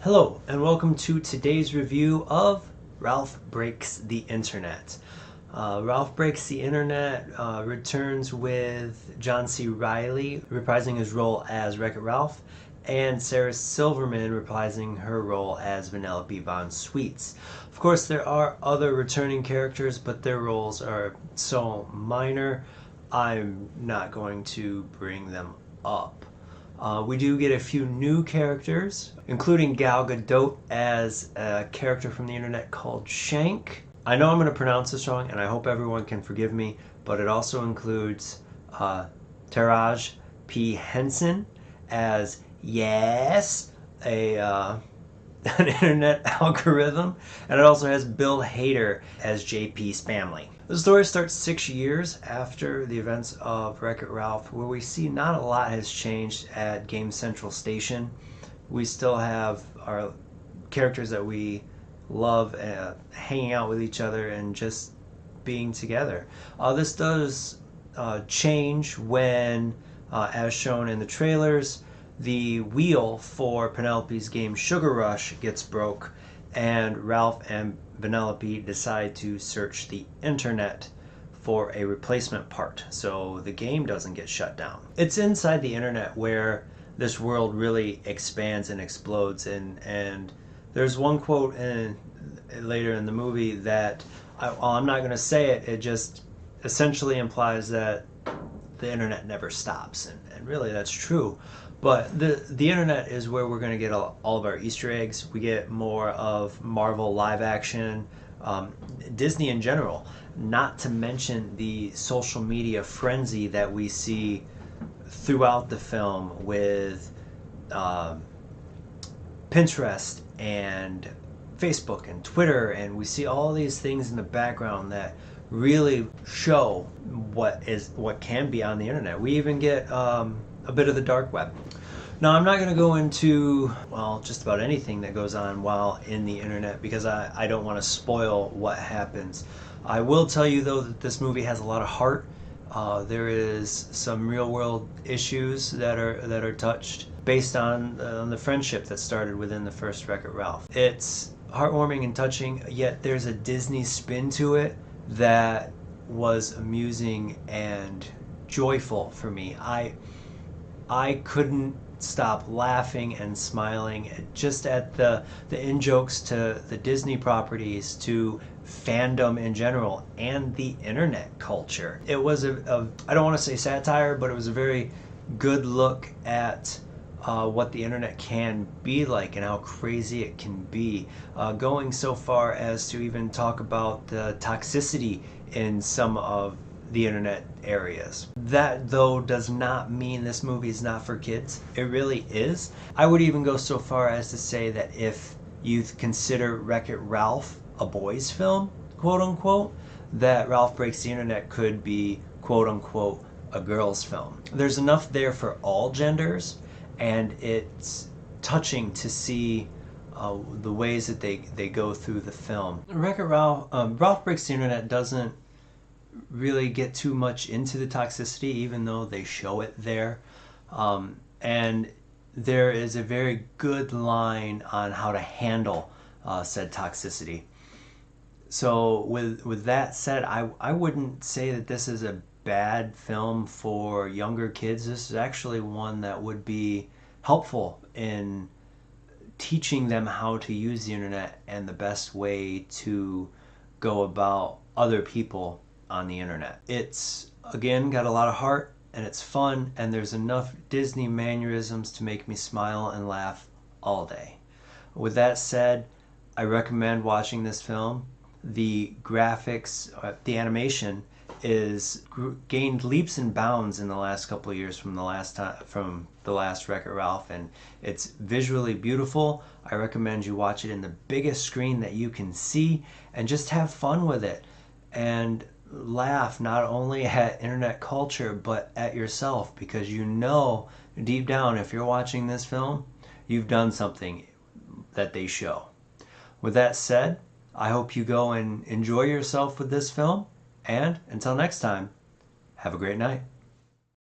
Hello, and welcome to today's review of Ralph Breaks the Internet. Ralph Breaks the Internet returns with John C. Reilly reprising his role as Wreck-It Ralph, and Sarah Silverman reprising her role as Vanellope von Schweetz. Of course, there are other returning characters, but their roles are so minor, I'm not going to bring them up. We do get a few new characters, including Gal Gadot as a character from the internet called Shank. I know I'm going to pronounce this wrong, and I hope everyone can forgive me, but it also includes Taraji P. Henson as Yes, an internet algorithm, and it also has Bill Hader as JP Spamley. The story starts 6 years after the events of Wreck-It Ralph, where we see not a lot has changed at Game Central Station. We still have our characters that we love hanging out with each other and just being together. This does change when, as shown in the trailers, the wheel for Penelope's game Sugar Rush gets broke, and Ralph and Vanellope decide to search the internet for a replacement part so the game doesn't get shut down. It's inside the internet where this world really expands and explodes, and there's one quote later in the movie that, I'm not going to say it, it just essentially implies that the internet never stops, and really that's true. But the internet is where we're going to get all of our Easter eggs. We get more of Marvel live action, Disney in general, not to mention the social media frenzy that we see throughout the film with Pinterest and Facebook and Twitter, and we see all these things in the background that really show what can be on the internet. We even get a bit of the dark web. Now, I'm not going to go into, well, just about anything that goes on while in the internet because I don't want to spoil what happens. I will tell you, though, that this movie has a lot of heart. There is some real-world issues that are touched based on the friendship that started within the first Wreck-It Ralph. It's heartwarming and touching, yet there's a Disney spin to it that was amusing and joyful for me. I couldn't stop laughing and smiling just at the in-jokes to the Disney properties, to fandom in general, and the internet culture. It was I don't want to say satire, but it was a very good look at what the internet can be like and how crazy it can be, going so far as to even talk about the toxicity in some of the internet areas. That, though, does not mean this movie is not for kids. It really is. I would even go so far as to say that if you consider Wreck-It Ralph a boys' film, quote unquote, that Ralph Breaks the Internet could be, quote unquote, a girls' film. There's enough there for all genders, and it's touching to see the ways that they go through the film. Wreck-It Ralph, Ralph Breaks the Internet doesn't really get too much into the toxicity, even though they show it there. And there is a very good line on how to handle said toxicity. So with that said, I wouldn't say that this is a bad film for younger kids. This is actually one that would be helpful in teaching them how to use the internet and the best way to go about other people on the internet. It's, again, got a lot of heart, and it's fun, and there's enough Disney mannerisms to make me smile and laugh all day. With that said, I recommend watching this film. The graphics, the animation is gained leaps and bounds in the last couple of years from the last Wreck-It Ralph, and it's visually beautiful. I recommend you watch it in the biggest screen that you can see and just have fun with it and laugh not only at internet culture but at yourself, because you know deep down, if you're watching this film, you've done something that they show. With that said, I hope you go and enjoy yourself with this film, and until next time, have a great night.